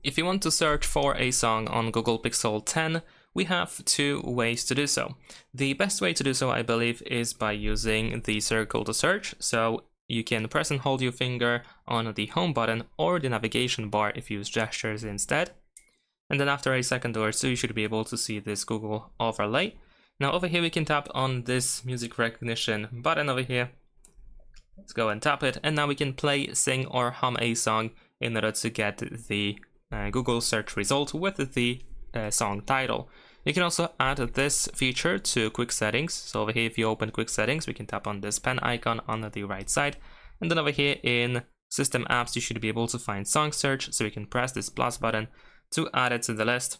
If you want to search for a song on Google Pixel 10, we have two ways to do so. The best way to do so, I believe, is by using the circle to search. So you can press and hold your finger on the home button or the navigation bar if you use gestures instead. And then after a second or so, you should be able to see this Google overlay. Now over here, we can tap on this music recognition button over here. Let's go and tap it. And now we can play, sing, or hum a song in order to get the Google search result with the song title. You can also add this feature to quick settings. So over here, if you open quick settings, we can tap on this pen icon on the right side. And then over here in system apps, you should be able to find song search. So we can press this plus button to add it to the list.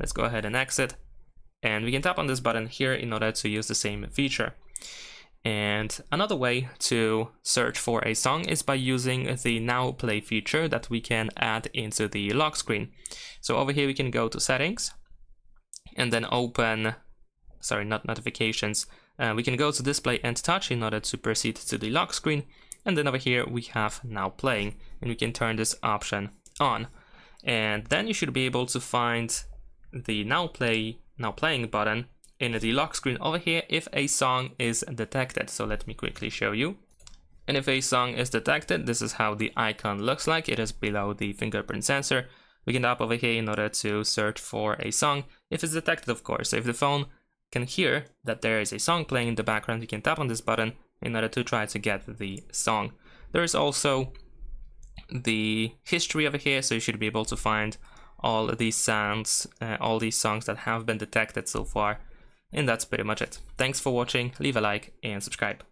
Let's go ahead and exit. And we can tap on this button here in order to use the same feature. And another way to search for a song is by using the Now Play feature that we can add into the lock screen. So over here we can go to settings and then open, sorry, not notifications. We can go to display and touch in order to proceed to the lock screen. And then over here we have Now Playing, and we can turn this option on. And then you should be able to find the Now Playing button in the lock screen over here if a song is detected. So let me quickly show you. And if a song is detected, this is how the icon looks like. It is below the fingerprint sensor. We can tap over here in order to search for a song if it's detected, of course. So if the phone can hear that there is a song playing in the background, you can tap on this button in order to try to get the song. There is also the history over here, so you should be able to find all these sounds, all these songs that have been detected so far. And that's pretty much it. Thanks for watching, leave a like and subscribe.